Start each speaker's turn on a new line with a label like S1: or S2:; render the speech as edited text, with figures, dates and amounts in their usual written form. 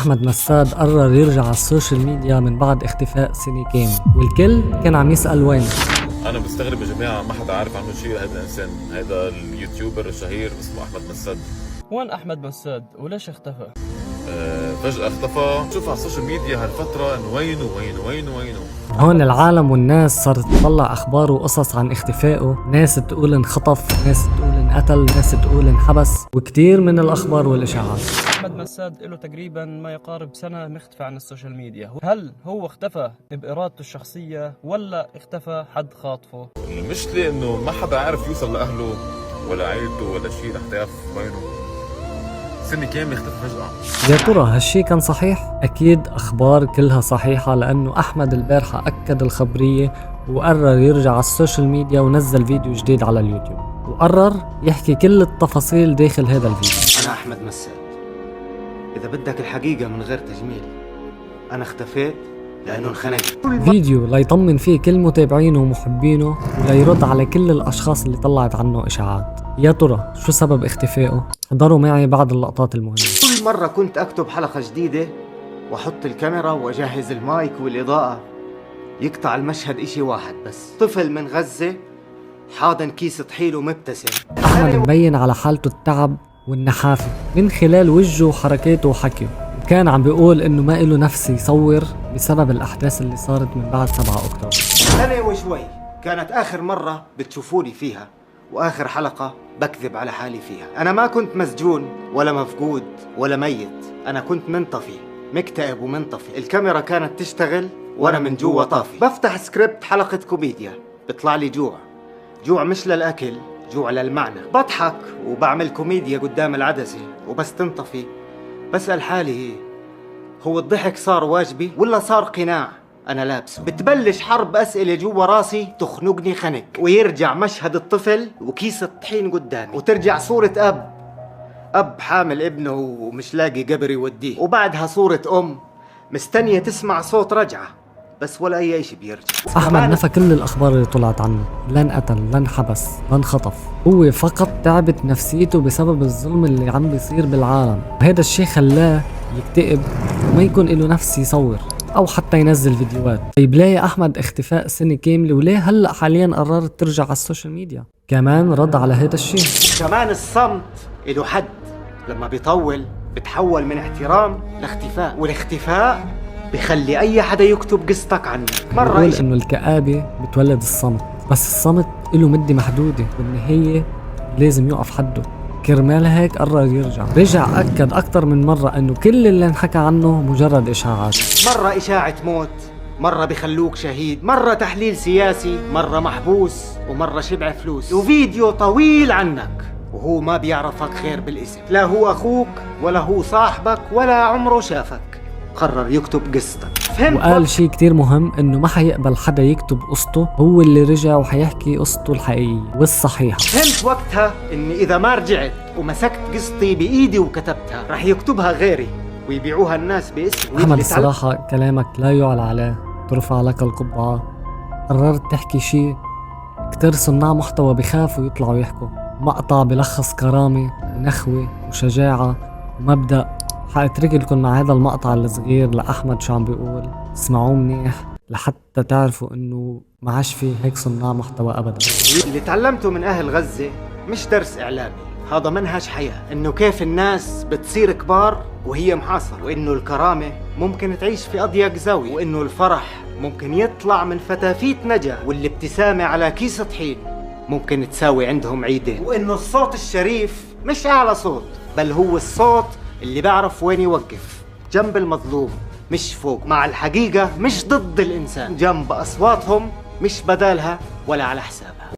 S1: أحمد مساد قرر يرجع على السوشيال ميديا من بعد اختفاء سنة كاملة، والكل كان عم يسأل وين.
S2: أنا مستغرب يا جماعة، ما حدا عارف عنه شيء. هذا الإنسان، هذا اليوتيوبر الشهير اسمه أحمد مساد.
S3: وين أحمد مساد وليش اختفى؟
S2: فجأة اختفى. شوف على السوشيال ميديا هالفترة إنه وينه.
S1: هون العالم والناس صارت تطلع أخبار وقصص عن اختفائه، ناس تقول انخطف، ناس تقول انقتل، ناس تقول انحبس، وكتير من الأخبار والإشاعات.
S3: أحمد مساد له تقريبا ما يقارب سنة مختفى عن السوشيال ميديا. هل هو اختفى بإرادته الشخصية ولا اختفى حد خاطفه؟
S2: المشكلة إنه ما حدا عارف يوصل لأهله ولا عائلته ولا شيء لحتى يعرف وينه. سنة كاملة اختفى فجأة.
S1: يا ترى هالشي كان صحيح؟ أكيد أخبار كلها صحيحة، لأنه أحمد البارحة أكد الخبرية وقرر يرجع على السوشيال ميديا ونزل فيديو جديد على اليوتيوب، وقرر يحكي كل التفاصيل داخل هذا الفيديو.
S4: أنا أحمد مساد، إذا بدك الحقيقة من غير تجميل، أنا اختفيت لأنه انخنقت.
S1: فيديو ليطمن فيه كل متابعينه ومحبينه وليرد على كل الأشخاص اللي طلعت عنه إشاعات. يا ترى شو سبب اختفائه؟ حضروا معي بعض اللقطات المهمة.
S4: كل مرة كنت أكتب حلقة جديدة وأحط الكاميرا وأجهز المايك والإضاءة، يقطع المشهد إشي واحد بس، طفل من غزة حاضن كيس طحين ومبتسم.
S1: أحمد مبين على حالته التعب والنحافة من خلال وجهه وحركاته وحكيه، وكان عم بيقول إنه ما إله نفس يصور بسبب الأحداث اللي صارت من بعد 7 أكتوبر.
S4: سنة وشوي كانت آخر مرة بتشوفوني فيها، وآخر حلقة بكذب على حالي فيها. أنا ما كنت مسجون ولا مفقود ولا ميت، أنا كنت منطفي، مكتئب ومنطفي. الكاميرا كانت تشتغل وأنا من جوا طافي. بفتح سكريبت حلقة كوميديا، بيطلع لي جوع مش للأكل، جوع للمعنى. بضحك وبعمل كوميديا قدام العدسة، وبس تنطفي بسأل حالي، هو الضحك صار واجبي ولا صار قناع أنا لابسه؟ بتبلش حرب أسئلة جوا راسي تخنقني خنق، ويرجع مشهد الطفل وكيس الطحين قدامي، وترجع صورة أب حامل ابنه ومش لاقي قبر يوديه، وبعدها صورة أم مستنية تسمع صوت رجعة بس ولا أي شيء بيرجع.
S1: أحمد نفى كل الأخبار اللي طلعت عنه، لا انقتل لا انحبس لا انخطف، هو فقط تعبت نفسيته بسبب الظلم اللي عم بيصير بالعالم، وهذا الشيء خلاه يكتئب وما يكون له نفس يصور أو حتى ينزل فيديوهات. طيب ليه أحمد اختفاء سنة كاملة، وليه هلأ حاليا قررت ترجع على السوشيال ميديا؟ كمان رد على هذا الشيء.
S4: كمان الصمت له حد، لما بيطول بتحول من احترام لاختفاء، والاختفاء بخلي أي حدا يكتب قصتك عنك. مرة
S1: بقول إنه الكآبة بتولد الصمت، بس الصمت له مدة محدودة، بالنهاية لازم يقف حده. كرمال هيك قرر يرجع، رجع أكد أكتر من مرة إنه كل اللي انحكى عنه مجرد إشاعات.
S4: مرة إشاعة موت، مرة بخلوك شهيد، مرة تحليل سياسي، مرة محبوس، ومرة شبع فلوس، وفيديو طويل عنك وهو ما بيعرفك غير بالاسم. لا هو أخوك ولا هو صاحبك ولا عمره شافك، قرر يكتب قصتك. فهمت؟
S1: وقال شيء كتير مهم، إنه ما حيقبل حدا يكتب قصته، هو اللي رجع وحيحكي قصته الحقيقية والصحيحة.
S4: فهمت وقتها إني إذا ما رجعت ومسكت قصتي بإيدي وكتبتها رح يكتبها غيري ويبيعوها الناس باسم.
S1: أحمد الصراحة كلامك لا يعلى عليه، ترفع لك القبعة. قررت تحكي شيء كتير صناع محتوى بخافوا يطلعوا يحكوا، مقطع بلخص كرامة ونخوة وشجاعة ومبدأ. حاترك لكم مع هذا المقطع الصغير لأحمد شو عم بيقول، اسمعوه منيح لحتى تعرفوا انه ما عاش في هيك صناع محتوى ابدا.
S4: اللي تعلمته من اهل غزة مش درس اعلامي، هذا منهج حياة، انه كيف الناس بتصير كبار وهي محاصرة، وانه الكرامة ممكن تعيش في اضيق زاوية، وانه الفرح ممكن يطلع من فتافيت نجا، والابتسامة على كيس طحين ممكن تساوي عندهم عيدين، وانه الصوت الشريف مش اعلى صوت، بل هو الصوت اللي بعرف وين يوقف، جنب المظلوم مش فوق، مع الحقيقة مش ضد الإنسان، جنب أصواتهم مش بدالها ولا على حسابها.